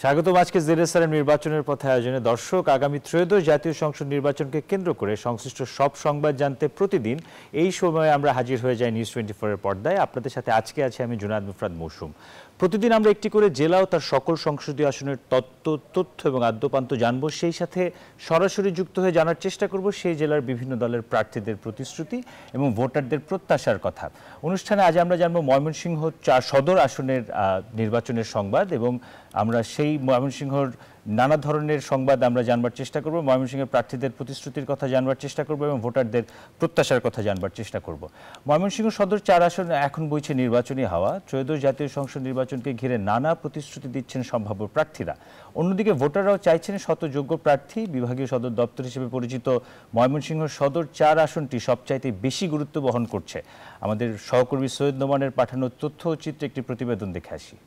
স্বাগতম আজকে জেরেসারেম নির্বাচনের পথে আয়োজনে। দর্শক, আগামী ত্রয়োদশ জাতীয় সংসদ নির্বাচনকে কেন্দ্র করে সংশ্লিষ্ট সব সংবাদ জানতে প্রতিদিন এই সময়ে আমরা হাজির হয়ে যাই নিউজ 24 এর পর্দায়। আপনাদের সাথে আজকে আছি আমি জুনায়েদ মুফরাদ মৌসুম। প্রতিদিন আমরা একটি করে জেলা ও তার সকল সংসদীয় আসনের তথ্য এবং আদ্যপান্ত জানবো। সেই সাথে সরাসরি যুক্ত হয়ে জানার চেষ্টা করব সেই জেলার বিভিন্ন দলের প্রার্থীদের প্রতিশ্রুতি এবং ভোটারদের প্রত্যাশার কথা। অনুষ্ঠানে আজ আমরা জানবো ময়মনসিংহ সদর আসনের নির্বাচনের সংবাদ এবং আমরা সেই ময়মনসিংহর নানা ধরনের সংবাদ আমরা জানবার চেষ্টা করব। ময়মনসিংহের প্রার্থীদের প্রতিশ্রুতির কথা জানবার চেষ্টা করব এবং ভোটারদের প্রত্যাশার কথা জানবার চেষ্টা করব। ময়মনসিংহ সদর 4 আসন এখন বইছে নির্বাচনী হাওয়া। ত্রয়োদশ জাতীয় সংসদ নির্বাচনকে ঘিরে নানা প্রতিশ্রুতি দিচ্ছেন সম্ভাব্য প্রার্থীরা। অন্যদিকে ভোটাররাও চাইছেন শত যোগ্য প্রার্থী। বিভাগীয় সদর দপ্তর হিসেবে পরিচিত ময়মনসিংহ সদর 4 আসনটি সবচাইতে বেশি গুরুত্ব বহন করছে। আমাদের সহকর্মী সৈয়দ নোমানের পাঠানো তথ্য ও চিত্রে একটি প্রতিবেদন দেখে আসি।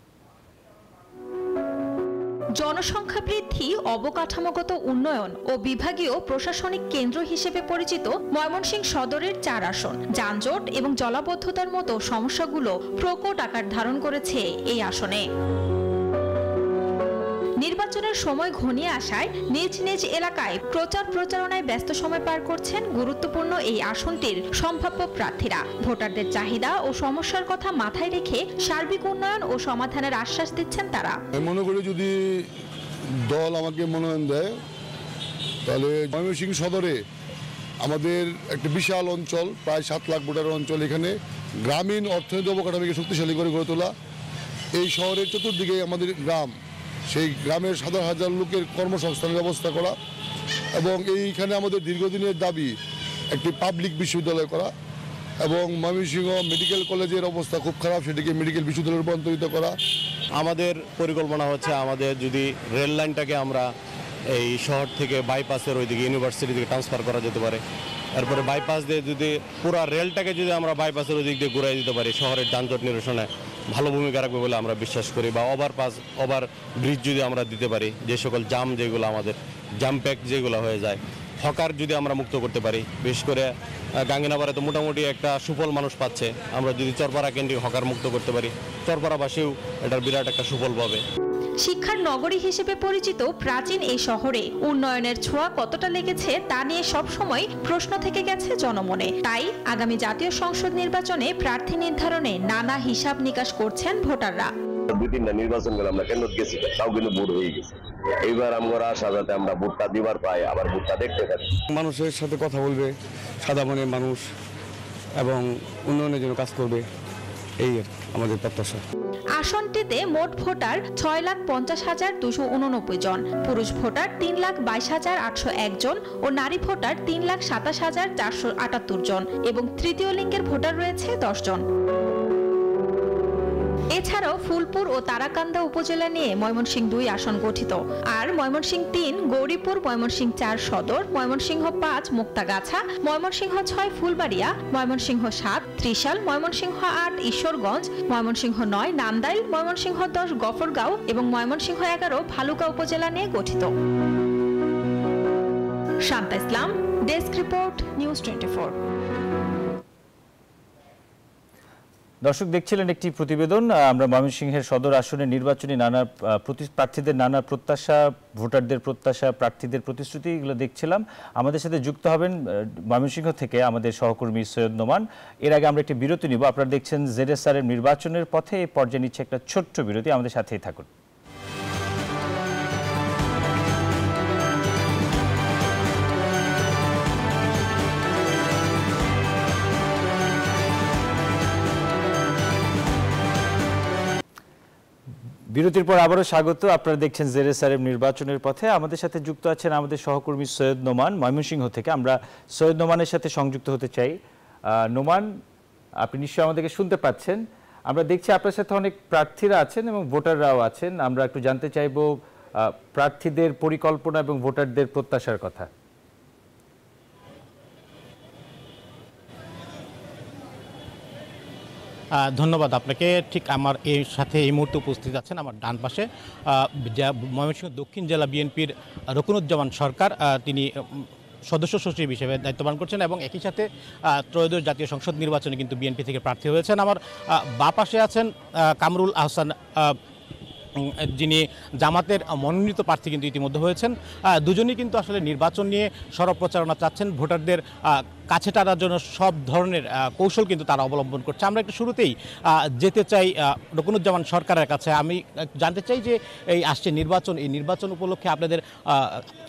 জনসংখ্যা বৃদ্ধি, অবকাঠামোগত উন্নয়ন ও বিভাগীয় প্রশাসনিক কেন্দ্র হিসেবে পরিচিত ময়মনসিংহ সদরের 4 আসন যানজট এবং জলাবদ্ধতার মতো সমস্যাগুলো প্রকট আকার ধারণ করেছে এই আসনে। নির্বাচনের সময় ঘনিয়ে আসায় নিজ নিজ এলাকায় প্রচারণায় ব্যস্ত সময় পার করছেন গুরুত্বপূর্ণ এই আসনটির সম্ভাব্য প্রার্থীরা। ভোটারদের চাহিদা ও সমস্যার কথা মাথায় রেখে সার্বিক উন্নয়ন ও সমাধানের আশ্বাস দিচ্ছেন তারা। মনে করি যদি দল আমাকে মনোনয়ন দেয় তাহলে ময়মনসিংহ সদরে আমাদের একটা বিশাল অঞ্চল, প্রায় 7 লাখ ভোটার অঞ্চল, এখানে গ্রামীণ অর্থনৈতিক অবকাঠামোকে শক্তিশালী করে গড়ে তোলা। এই শহরের চতুর্দিকে আমাদের গ্রাম, সেই গ্রামের হাজার লোকের কর্মসংস্থানের ব্যবস্থা করা এবং এইখানে আমাদের দীর্ঘদিনের দাবি একটি পাবলিক বিশ্ববিদ্যালয় করা এবং ময়মনসিংহ মেডিকেল কলেজের অবস্থা খুব খারাপ, সেটিকে মেডিকেল বিশ্ববিদ্যালয়ে রূপান্তরিত করা। আমাদের পরিকল্পনা হচ্ছে আমাদের যদি রেল লাইনটাকে আমরা এই শহর থেকে বাইপাসের ওইদিকে ইউনিভার্সিটি থেকে ট্রান্সফার করা যেতে পারে। তারপরে বাইপাস দিয়ে যদি পুরো রেলটাকে যদি আমরা বাইপাসের ওই দিক দিয়ে ঘুরাই দিতে পারি, শহরের যানজট নিরসনে ভালো ভূমিকা রাখবে বলে আমরা বিশ্বাস করি। বা ওভার ব্রিজ যদি আমরা দিতে পারি, যে সকল জাম যেগুলো আমাদের জাম প্যাক যেগুলো হয়ে যায়, হকার যদি আমরা মুক্ত করতে পারি, বিশেষ করে গাঙ্গিনাপাড়ে তো মোটামুটি একটা সুফল মানুষ পাচ্ছে। আমরা যদি চরপাড়া কেন্দ্রিক হকার মুক্ত করতে পারি, চরপাড়াবাসীও এটার বিরাট একটা সুফল পাবে। শিক্ষার নগরী হিসেবে পরিচিত প্রাচীন এই শহরে উন্নয়নের ছোঁয়া কতটা লেগেছে তা নিয়ে সবসময় প্রশ্ন থেকে গেছে জনমনে। তাই আগামী জাতীয় সংসদ নির্বাচনে প্রার্থী নির্ধারণে নানা হিসাব নিকাশ করছেন ভোটাররা। 2-3টা নির্বাচন করে আমরা কেন্দ্র গেছি, তাও কিন্তু ভোট হয়ে গেছে। এইবার আমরা আশা যাতে আমরা ভোটটা দিবার পাই, আবার ভোটটা দেখতে পারি। মানুষের সাথে কথা বলবে, সাদা মনের মানুষ, এবং উন্নয়নের জন্য কাজ করবে, এই আমাদের প্রত্যাশা। আসনটিতে মোট ভোটার 6,50,289 জন, পুরুষ ভোটার 3,22,801 জন ও নারী ভোটার 3,27,478 জন এবং তৃতীয় লিঙ্গের ভোটার রয়েছে 10 জন। এছাড়াও ফুলপুর ও তারাকান্দা উপজেলা নিয়ে ময়মনসিংহ 2 আসন গঠিত। আর ময়মনসিংহ 3 গৌরীপুর, ময়মনসিংহ 4 সদর, ময়মনসিংহ 5 মুক্তাগাছা, ময়মনসিংহ 6 ফুলবাড়িয়া, ময়মনসিংহ 7 ত্রিশাল, ময়মনসিংহ 8 ঈশ্বরগঞ্জ, ময়মনসিংহ 9 নান্দাইল, ময়মনসিংহ 10 গফরগাঁও এবং ময়মনসিংহ 11 ভালুকা উপজেলা নিয়ে গঠিত। শান্তা ইসলাম, ডেস্ক রিপোর্ট, নিউজ 24। দর্শক, দেখছিলেন একটি প্রতিবেদন। আমরা ময়মনসিংহের সদর আসনে নির্বাচনী নানা প্রার্থীদের নানা প্রত্যাশা, ভোটারদের প্রত্যাশা, প্রার্থীদের প্রতিশ্রুতি, এগুলো দেখছিলাম। আমাদের সাথে যুক্ত হবেন ময়মনসিংহ থেকে আমাদের সহকর্মী সৈয়দ নোমান। এর আগে আমরা একটি বিরতি নিব। আপনারা দেখছেন জেরেসারের নির্বাচনের পথে। এই পর্যায়ে নিচ্ছে একটা ছোট্ট বিরতি, আমাদের সাথেই থাকুন। বিরতির পর আবারও স্বাগত। আপনারা দেখছেন জেরেসারেম নির্বাচনের পথে। আমাদের সাথে যুক্ত আছেন আমাদের সহকর্মী সৈয়দ নোমান ময়মনসিংহ থেকে। আমরা সৈয়দ নোমানের সাথে সংযুক্ত হতে চাই। নোমান, আপনি নিশ্চয়ই আমাদেরকে শুনতে পাচ্ছেন। আমরা দেখছি আপনার সাথে অনেক প্রার্থীরা আছেন এবং ভোটাররাও আছেন। আমরা একটু জানতে চাইব প্রার্থীদের পরিকল্পনা এবং ভোটারদের প্রত্যাশার কথা। ধন্যবাদ আপনাকে। ঠিক আমার এই সাথে এই মুহূর্তে উপস্থিত আছেন আমার ডান পাশে ময়মনসিংহ দক্ষিণ জেলা বিএনপির রকুনুজ্জামান সরকার। তিনি সদস্য সচিব হিসেবে দায়িত্ব পালন করছেন এবং একই সাথে ত্রয়োদশ জাতীয় সংসদ নির্বাচনে কিন্তু বিএনপি থেকে প্রার্থী হয়েছেন। আমার বাঁ পাশে আছেন কামরুল আহসান যিনি জামাতের মনোনীত প্রার্থী কিন্তু ইতিমধ্যে হয়েছেন। দুজনই কিন্তু আসলে নির্বাচন নিয়ে সরব প্রচারণা চাচ্ছেন, ভোটারদের কাছে টানার জন্য সব ধরনের কৌশল কিন্তু তারা অবলম্বন করছে। আমরা একটু শুরুতেই যেতে চাই রকুনুজ্জামান সরকারের কাছে। আমি জানতে চাই যে এই আসছে নির্বাচন, এই নির্বাচন উপলক্ষে আপনাদের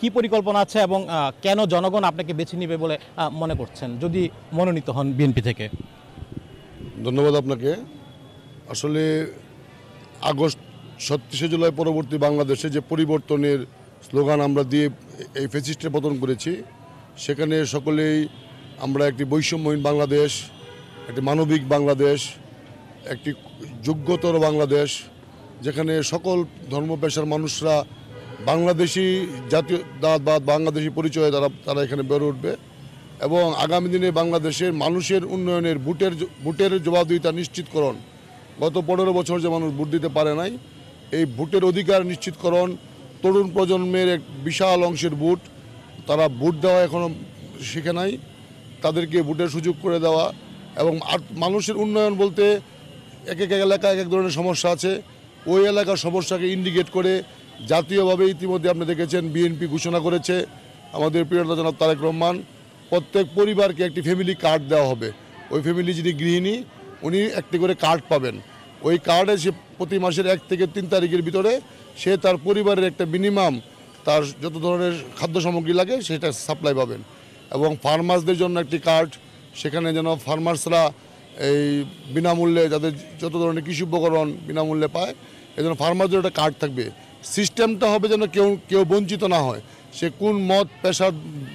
কি পরিকল্পনা আছে এবং কেন জনগণ আপনাকে বেছে নেবে বলে মনে করছেন যদি মনোনীত হন বিএনপি থেকে? ধন্যবাদ আপনাকে। আসলে আগস্ট ৩৬ জুলাই পরবর্তী বাংলাদেশে যে পরিবর্তনের স্লোগান আমরা দিয়ে এই ফ্যাসিস্টের পতন করেছি, সেখানে সকলেই আমরা একটি বৈষম্যহীন বাংলাদেশ, একটি মানবিক বাংলাদেশ, একটি যোগ্যতর বাংলাদেশ, যেখানে সকল ধর্ম পেশার মানুষরা বাংলাদেশি জাতীয়তাবাদ বাংলাদেশি পরিচয়ে তারা এখানে বেড়ে উঠবে এবং আগামী দিনে বাংলাদেশের মানুষের উন্নয়নের ভোটের জবাবদিহিতা নিশ্চিতকরণ। গত 15 বছর যে মানুষ ভোট দিতে পারে নাই, এই ভোটের অধিকার নিশ্চিতকরণ, তরুণ প্রজন্মের এক বিশাল অংশের ভোট, তারা ভোট দেওয়া এখনও শিখে নাই, তাদেরকে ভোটের সুযোগ করে দেওয়া এবং মানুষের উন্নয়ন বলতে এক এক এলাকায় এক এক ধরনের সমস্যা আছে, ওই এলাকার সমস্যাকে ইন্ডিকেট করে জাতীয়ভাবে ইতিমধ্যে আপনি দেখেছেন বিএনপি ঘোষণা করেছে, আমাদের প্রিয় নেতা জনাব তারেক রহমান, প্রত্যেক পরিবারকে একটি ফ্যামিলি কার্ড দেওয়া হবে। ওই ফ্যামিলি যিনি গৃহিণী উনি একটি করে কার্ড পাবেন। ওই কার্ডে সে প্রতি মাসের 1 থেকে 3 তারিখের ভিতরে সে তার পরিবারের একটা মিনিমাম তার যত ধরনের খাদ্য সামগ্রী লাগে সেটা সাপ্লাই পাবেন। এবং ফার্মার্সদের জন্য একটি কার্ড, সেখানে যেন ফার্মার্সরা এই বিনামূল্যে যাদের যত ধরনের কৃষি উপকরণ বিনামূল্যে পায়, এই জন্য ফার্মারদের একটা কার্ড থাকবে। সিস্টেমটা হবে যেন কেউ বঞ্চিত না হয়, সে কোন মত পেশার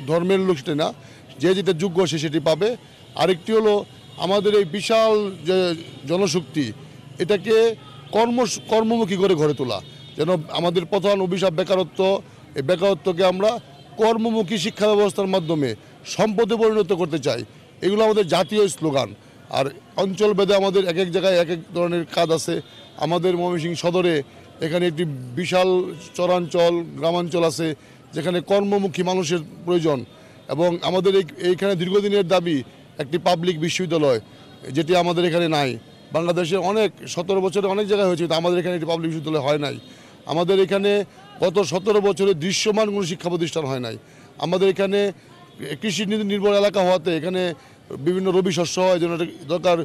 ধর্মের লোক সেটা না, যে যেটা যোগ্য সে সেটি পাবে। আরেকটি হলো আমাদের এই বিশাল যে জনশক্তি, এটাকে কর্মমুখী করে গড়ে তোলা, যেন আমাদের প্রধান অভিশাপ বেকারত্ব, এই বেকারত্বকে আমরা কর্মমুখী শিক্ষা ব্যবস্থার মাধ্যমে সম্পদে পরিণত করতে চাই। এগুলো আমাদের জাতীয় স্লোগান। আর অঞ্চল ভেদে আমাদের এক এক জায়গায় এক এক ধরনের কাজ আছে। আমাদের ময়মনসিংহ সদরে এখানে একটি বিশাল চরাঞ্চল গ্রামাঞ্চল আছে, যেখানে কর্মমুখী মানুষের প্রয়োজন এবং আমাদের এইখানে দীর্ঘদিনের দাবি একটি পাবলিক বিশ্ববিদ্যালয়, যেটি আমাদের এখানে নাই। বাংলাদেশে অনেক 17 বছরে অনেক জায়গায় হয়েছে, কিন্তু আমাদের এখানে একটি পাবলিক বিশ্ববিদ্যালয় হয় নাই। আমাদের এখানে গত 17 বছরে দৃশ্যমান কোনো শিক্ষা প্রতিষ্ঠান হয় নাই। আমাদের এখানে কৃষি নির্ভর এলাকা হওয়াতে এখানে বিভিন্ন রবি শস্য হয়, যেন দরকার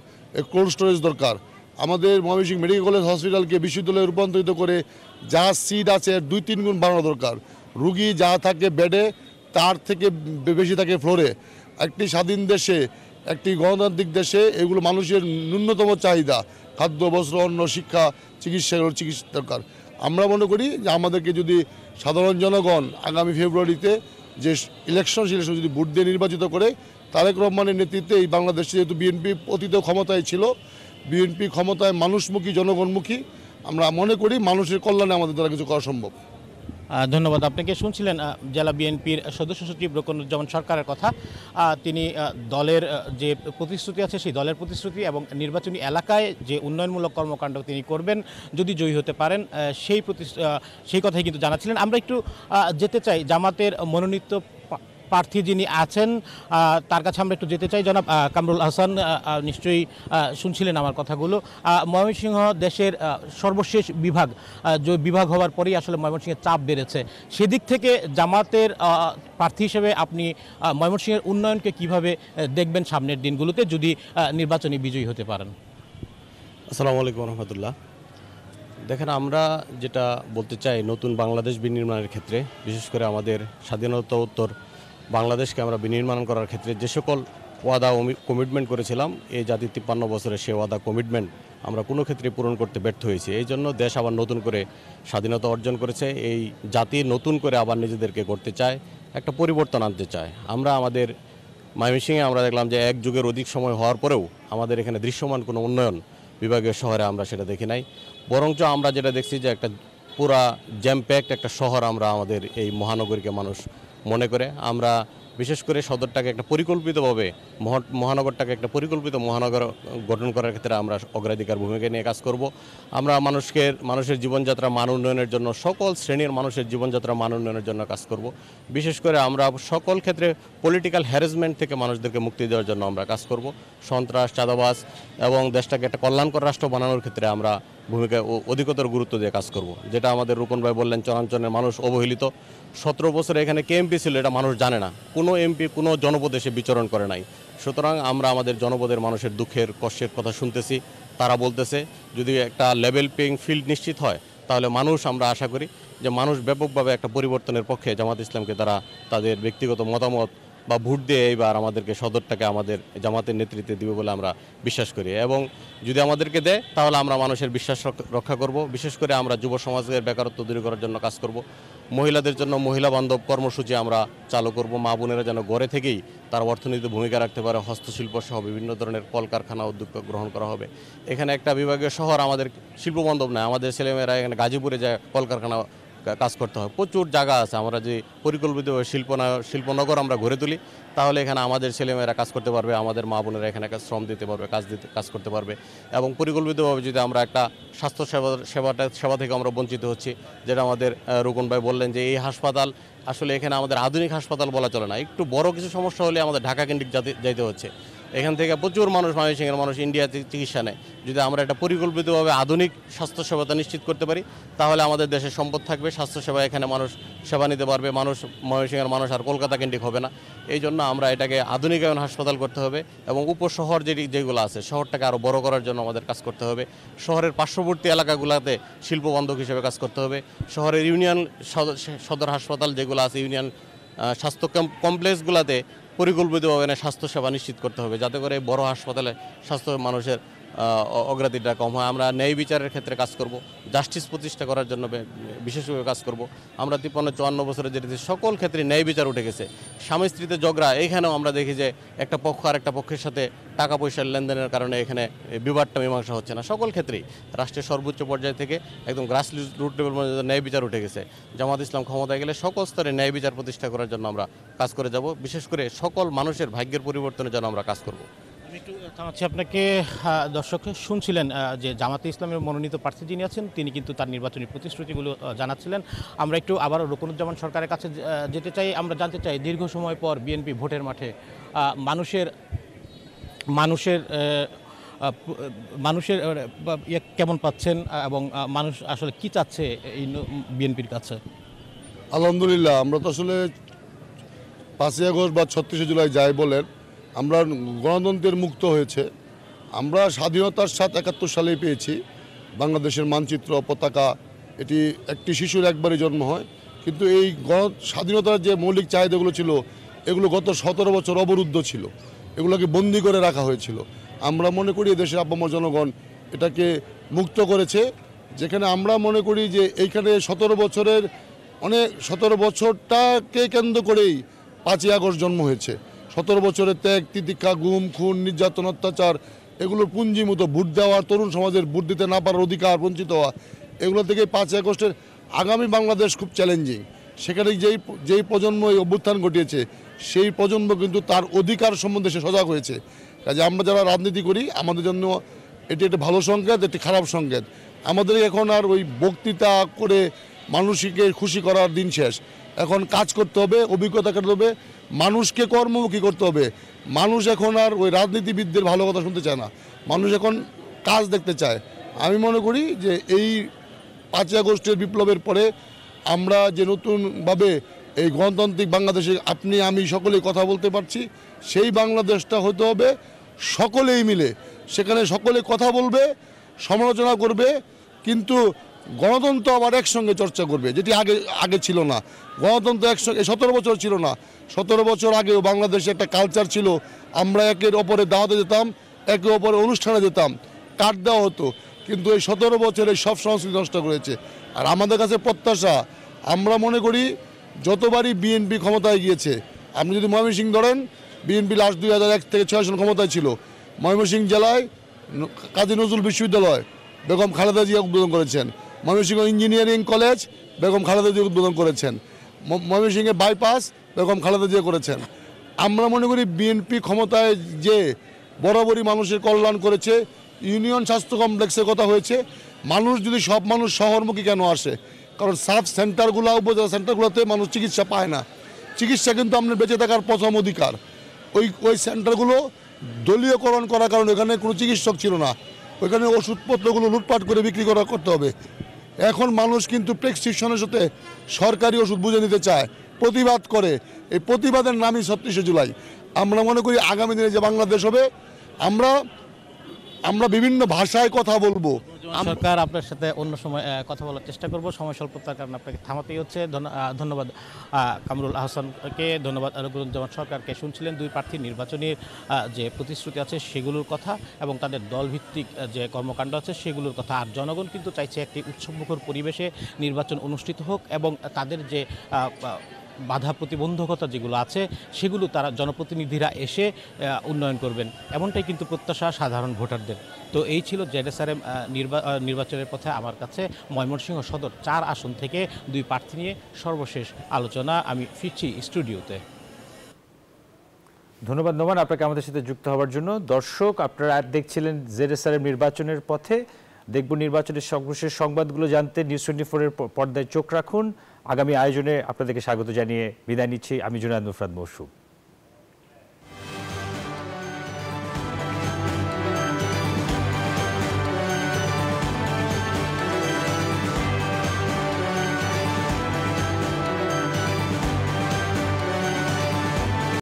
কোল্ড স্টোরেজ দরকার। আমাদের ময়মনসিংহ মেডিকেল কলেজ হসপিটালকে বিশ্ববিদ্যালয়ে রূপান্তরিত করে যা সিট আছে 2-3 গুণ বাড়ানো দরকার। রুগী যা থাকে বেডে তার থেকে বেশি থাকে ফ্লোরে। একটি স্বাধীন দেশে, একটি গণতান্ত্রিক দেশে এগুলো মানুষের ন্যূনতম চাহিদা, খাদ্য, বস্ত্র, অন্ন, শিক্ষা, চিকিৎসা দরকার। আমরা মনে করি যে আমাদেরকে যদি সাধারণ জনগণ আগামী ফেব্রুয়ারিতে যে ইলেকশন যদি ভোট দিয়ে নির্বাচিত করে, তারেক রহমানের নেতৃত্বে এই বাংলাদেশে, যেহেতু বিএনপি অতীত ক্ষমতায় ছিল, বিএনপি ক্ষমতায় মানুষমুখী জনগণমুখী, আমরা মনে করি মানুষের কল্যাণে আমাদের দ্বারা কিছু করা সম্ভব। ধন্যবাদ। আপনাকে শুনছিলেন জেলা বিএনপির সদস্য সচিব রকুনুজ্জামান সরকারের কথা। তিনি দলের যে প্রতিশ্রুতি আছে সেই দলের প্রতিশ্রুতি এবং নির্বাচনী এলাকায় যে উন্নয়নমূলক কর্মকাণ্ড তিনি করবেন যদি জয়ী হতে পারেন, সেই কথাই কিন্তু জানাচ্ছিলেন। আমরা একটু যেতে চাই জামাতের মনোনীত প্রার্থী যিনি আছেন তার কাছে আমরা একটু যেতে চাই। জনাব কামরুল হাসান, নিশ্চয়ই শুনছিলেন আমার কথাগুলো। ময়মনসিংহ দেশের সর্বশেষ বিভাগ, যে বিভাগ হওয়ার পরেই আসলে ময়মনসিংহের চাপ বেড়েছে। সেদিক থেকে জামাতের প্রার্থী হিসেবে আপনি ময়মনসিংহের উন্নয়নকে কিভাবে দেখবেন সামনের দিনগুলোতে যদি নির্বাচনী বিজয়ী হতে পারেন? আসসালামু আলাইকুম রহমতুল্লাহ। দেখেন, আমরা যেটা বলতে চাই, নতুন বাংলাদেশ বিনির্মাণের ক্ষেত্রে, বিশেষ করে আমাদের স্বাধীনতা উত্তর বাংলাদেশকে আমরা বিনির্মাণ করার ক্ষেত্রে যে সকল ওয়াদা কমিটমেন্ট করেছিলাম, এই জাতির 53 বছরে সে ওয়াদা কমিটমেন্ট আমরা কোনো ক্ষেত্রে পূরণ করতে ব্যর্থ হয়েছি। এই জন্য দেশ আবার নতুন করে স্বাধীনতা অর্জন করেছে। এই জাতি নতুন করে আবার নিজেদেরকে করতে চায়, একটা পরিবর্তন আনতে চায়। আমরা আমাদের ময়মনসিংহে আমরা দেখলাম যে 1 যুগের অধিক সময় হওয়ার পরেও আমাদের এখানে দৃশ্যমান কোনো উন্নয়ন বিভাগীয় শহরে আমরা সেটা দেখি নাই। বরঞ্চ আমরা যেটা দেখছি যে একটা পুরা জ্যাম প্যাকড একটা শহর আমরা আমাদের এই মহানগরীকে মানুষ মনে করে। আমরা বিশেষ করে সদরটাকে একটা পরিকল্পিতভাবে, মহানগরটাকে একটা পরিকল্পিত মহানগর গঠন করার ক্ষেত্রে আমরা অগ্রাধিকার ভূমিকা নিয়ে কাজ করব। আমরা মানুষের জীবনযাত্রা মান উন্নয়নের জন্য, সকল শ্রেণীর মানুষের জীবনযাত্রা মান উন্নয়নের জন্য কাজ করব। বিশেষ করে আমরা সকল ক্ষেত্রে পলিটিক্যাল হ্যারাসমেন্ট থেকে মানুষদেরকে মুক্তি দেওয়ার জন্য আমরা কাজ করব। সন্ত্রাস, চাঁদাবাজ এবং দেশটাকে একটা কল্যাণকর রাষ্ট্র বানানোর ক্ষেত্রে আমরা ভূমিকা অধিকতর গুরুত্ব দিয়ে কাজ করব। যেটা আমাদের রূপন ভাই বললেন, চরাঞ্চলের মানুষ অবহেলিত। 17 বছরে এখানে কে এমপি ছিল এটা মানুষ জানে না, কোনো এমপি কোনো জনপদে সে বিচরণ করে নাই। সুতরাং আমরা আমাদের জনপদের মানুষের দুঃখের কষ্টের কথা শুনতেছি, তারা বলতেছে যদি একটা লেভেল প্লেইং ফিল্ড নিশ্চিত হয় তাহলে মানুষ, আমরা আশা করি যে মানুষ ব্যাপকভাবে একটা পরিবর্তনের পক্ষে জামাত ইসলামকে তারা তাদের ব্যক্তিগত মতামত বা ভোট দিয়ে এইবার আমাদেরকে সদরটাকে আমাদের জামাতের নেতৃত্বে দিবে বলে আমরা বিশ্বাস করি। এবং যদি আমাদেরকে দেয় তাহলে আমরা মানুষের বিশ্বাস রক্ষা করব। বিশেষ করে আমরা যুব সমাজের বেকারত্ব দূর করার জন্য কাজ করব। মহিলাদের জন্য মহিলা বান্ধব কর্মসূচি আমরা চালু করব। মা বোনেরা যেন ঘরে থেকেই তার অর্থনীতিতে ভূমিকা রাখতে পারে। হস্তশিল্প সহ বিভিন্ন ধরনের কলকারখানা উদ্যোগ গ্রহণ করা হবে। এখানে একটা বিভাগীয় শহর আমাদের শিল্প বান্ধব নয়, আমাদের ছেলেমেয়েরা এখানে গাজীপুরে যায় কলকারখানা কাজ করতে হয়। প্রচুর জায়গা আছে, আমরা যে পরিকল্পিত শিল্পনগর আমরা গড়ে তুলি তাহলে এখানে আমাদের ছেলেমেয়েরা কাজ করতে পারবে, আমাদের মা বোনেরা এখানে শ্রম দিতে পারবে, কাজ করতে পারবে। এবং পরিকল্পিতভাবে যদি আমরা একটা স্বাস্থ্য সেবা থেকে আমরা বঞ্চিত হচ্ছি, যেটা আমাদের রুকন ভাই বললেন যে এই হাসপাতাল আসলে এখানে আমাদের আধুনিক হাসপাতাল বলা চলে না, একটু বড় কিছু সমস্যা হলে আমাদের ঢাকা কেন্দ্রিক যাইতে হচ্ছে। এখান থেকে প্রচুর মানুষ, ময়মনসিংহের মানুষ ইন্ডিয়াতে চিকিৎসা নেয়। যদি আমরা একটা পরিকল্পিতভাবে আধুনিক স্বাস্থ্যসেবাটা নিশ্চিত করতে পারি তাহলে আমাদের দেশে সম্পদ থাকবে, স্বাস্থ্যসেবা এখানে মানুষ সেবা নিতে পারবে, ময়মনসিংহের মানুষ আর কলকাতা কেন্দ্রিক হবে না। এই জন্য আমরা এটাকে আধুনিকায়ন হাসপাতাল করতে হবে এবং উপশহর যেগুলো আছে শহরটাকে আরও বড় করার জন্য আমাদের কাজ করতে হবে। শহরের পার্শ্ববর্তী এলাকাগুলোতে শিল্পবান্ধব হিসেবে কাজ করতে হবে। শহরের ইউনিয়ন সদর হাসপাতাল যেগুলো আছে, ইউনিয়ন স্বাস্থ্য কমপ্লেক্সগুলোতে পরিকল্পিতভাবে স্বাস্থ্যসেবা নিশ্চিত করতে হবে, যাতে করে বড় হাসপাতালে স্বাস্থ্য মানুষের অগ্রাধিকারটা কম হয়। আমরা ন্যায় বিচারের ক্ষেত্রে কাজ করব, জাস্টিস প্রতিষ্ঠা করার জন্য বিশেষভাবে কাজ করব। আমরা 53-54 বছরে যেতে সকল ক্ষেত্রে ন্যায় বিচার উঠে গেছে। স্বামী স্ত্রীতে ঝগড়া, এইখানেও আমরা দেখি যে একটা পক্ষ আর একটা পক্ষের সাথে টাকা পয়সার লেনদেনের কারণে এখানে বিবাদটা মীমাংসা হচ্ছে না। সকল ক্ষেত্রেই রাষ্ট্রের সর্বোচ্চ পর্যায় থেকে একদম গ্রাস রুট লেভেল পর্যন্ত ন্যায় বিচার উঠে গেছে। জামাত ইসলাম ক্ষমতায় গেলে সকল স্তরে ন্যায় বিচার প্রতিষ্ঠা করার জন্য আমরা কাজ করে যাব। বিশেষ করে সকল মানুষের ভাগ্যের পরিবর্তনের জন্য আমরা কাজ করব। আমি একটু থামাচ্ছি আপনাকে। দর্শক শুনছিলেন যে জামাতে ইসলামের মনোনীত প্রার্থী যিনি আছেন তিনি কিন্তু তার নির্বাচনী প্রতিশ্রুতিগুলো জানাচ্ছিলেন। আমরা একটু আবারও রুকনুজ্জামান সরকারের কাছে যেতে চাই। আমরা জানতে চাই দীর্ঘ সময় পর বিএনপি ভোটের মাঠে মানুষের কেমন পাচ্ছেন এবং মানুষ আসলে কি চাচ্ছে এই বিএনপির কাছে? আলহামদুলিল্লাহ, আমরা তো আসলে 5ই আগস্ট বা 36শে জুলাই যাই বলেন, আমরা গণতন্ত্রের মুক্ত হয়েছে। আমরা স্বাধীনতার স্বাদ 71 সালেই পেয়েছি। বাংলাদেশের মানচিত্র, পতাকা, এটি একটি শিশুর একবারই জন্ম হয়, কিন্তু এই স্বাধীনতার যে মৌলিক চাহিদাগুলো ছিল এগুলো গত 17 বছর অবরুদ্ধ ছিল, এগুলোকে বন্দি করে রাখা হয়েছিল। আমরা মনে করি দেশের আপামর জনগণ এটাকে মুক্ত করেছে, যেখানে আমরা মনে করি যে এইখানে 17 বছরটাকে কেন্দ্র করেই 5ই আগস্ট জন্ম হয়েছে। 17 বছরের ত্যাগ, তিতিক্ষা, গুম, খুন, নির্যাতন, অত্যাচার, এগুলোর পুঞ্জি মতো ভোট দেওয়ার, তরুণ সমাজের ভোট দিতে না পারার অধিকার বঞ্চিত হওয়া, এগুলো থেকে 5ই আগস্টের আগামী বাংলাদেশ খুব চ্যালেঞ্জিং। সেখানে যেই প্রজন্ম এই অভ্যুত্থান ঘটিয়েছে সেই প্রজন্ম কিন্তু তার অধিকার সম্বন্ধে সে সজাগ হয়েছে। কাজে আমরা যারা রাজনীতি করি আমাদের জন্য এটি একটা ভালো সংকেত, একটি খারাপ সংকেত। আমাদের এখন আর ওই বক্তৃতা করে মানুষকে খুশি করার দিন শেষ। এখন কাজ করতে হবে, অভিজ্ঞতা করতে হবে, মানুষকে কর্মমুখী করতে হবে। মানুষ এখন আর ওই রাজনীতিবিদদের ভালো কথা শুনতে চায় না, মানুষ এখন কাজ দেখতে চায়। আমি মনে করি যে এই 5ই আগস্টের বিপ্লবের পরে আমরা যে নতুনভাবে এই গণতান্ত্রিক বাংলাদেশে আপনি আমি সকলেই কথা বলতে পারছি, সেই বাংলাদেশটা হতে হবে সকলেই মিলে। সেখানে সকলে কথা বলবে, সমালোচনা করবে, কিন্তু গণতন্ত্র আবার একসঙ্গে চর্চা করবে, যেটি আগে ছিল না। গণতন্ত্র একসঙ্গে 17 বছর ছিল না। 17 বছর আগেও বাংলাদেশে একটা কালচার ছিল, আমরা একের অপরে দাওয়াতে যেতাম, একে অপরের অনুষ্ঠানে যেতাম, কার্ড দেওয়া হতো, কিন্তু এই 17 বছরে সব সংস্কৃতি নষ্ট করেছে। আর আমাদের কাছে প্রত্যাশা, আমরা মনে করি যতবারই বিএনপি ক্ষমতায় গিয়েছে, আপনি যদি ময়মনসিংহ ধরেন, বিএনপি লাস্ট 2001 থেকে 6 সাল ক্ষমতায় ছিল। ময়মনসিংহ জেলায় কাজী নজরুল বিশ্ববিদ্যালয় বেগম খালেদা জিয়া উদ্বোধন করেছেন। ময়মনসিংহ ইঞ্জিনিয়ারিং কলেজ বেগম খালেদা জিয়া উদ্বোধন করেছেন। ময়মনসিংহে বাইপাস বেগম খালেদা জিয়া করেছেন। আমরা মনে করি বিএনপি ক্ষমতায় যে বরাবরই মানুষের কল্যাণ করেছে। ইউনিয়ন স্বাস্থ্য কমপ্লেক্সের কথা হয়েছে, মানুষ যদি সব মানুষ শহরমুখী কেন আসে? কারণ সাব সেন্টারগুলো, উপজেলা সেন্টারগুলোতে মানুষ চিকিৎসা পায় না। চিকিৎসা কিন্তু আপনার বেঁচে থাকার প্রথম অধিকার। ওই সেন্টারগুলো দলীয়করণ করার কারণে এখানে কোনো চিকিৎসক ছিল না। ওইখানে ওষুধপত্রগুলো লুটপাট করে বিক্রি করতে হবে। এখন মানুষ কিন্তু প্রেসক্রিপশনের সাথে সরকারি ওষুধ বুঝে নিতে চায়, প্রতিবাদ করে। এই প্রতিবাদের নামই ৩৬শে জুলাই। আমরা মনে করি আগামী দিনে যে বাংলাদেশ হবে, আমরা বিভিন্ন ভাষায় কথা বলবো। সরকার আপনার সাথে অন্য সময় কথা বলার চেষ্টা করব, সময় স্বল্পতার কারণে আপনাকে থামাতেই হচ্ছে। ধন্যবাদ কামরুল আহসানকে, ধন্যবাদ রকুনুজ্জামান সরকারকে। শুনছিলেন দুই প্রার্থীর নির্বাচনের যে প্রতিশ্রুতি আছে সেগুলোর কথা এবং তাদের দলভিত্তিক যে কর্মকাণ্ড আছে সেগুলোর কথা। আর জনগণ কিন্তু চাইছে একটি উৎসবমুখর পরিবেশে নির্বাচন অনুষ্ঠিত হোক এবং তাদের যে বাধা প্রতিবন্ধকতা যেগুলো আছে সেগুলো তারা জনপ্রতিনিধিরা এসে উন্নয়ন করবেন, এমনটাই কিন্তু প্রত্যাশা সাধারণ ভোটারদের। তো এই ছিল জেডএসআরএম নির্বাচনের পথে আমার কাছে ময়মনসিংহ সদর 4 আসন থেকে দুই প্রার্থী নিয়ে সর্বশেষ আলোচনা। আমি ফিরছি স্টুডিওতে। ধন্যবাদ নোমান আপনাকে আমাদের সাথে যুক্ত হওয়ার জন্য। দর্শক, আপনারা দেখছিলেন জেডএসআরএম নির্বাচনের পথে। দেখব নির্বাচনের সর্বশেষ সংবাদগুলো জানতে নিউজ24-এর পর্দায় চোখ রাখুন। আগামী আয়োজনে আপনাদেরকে স্বাগত জানিয়ে বিদায় নিচ্ছি। আমি জুনায়েদ নুসরাত মৌসুম।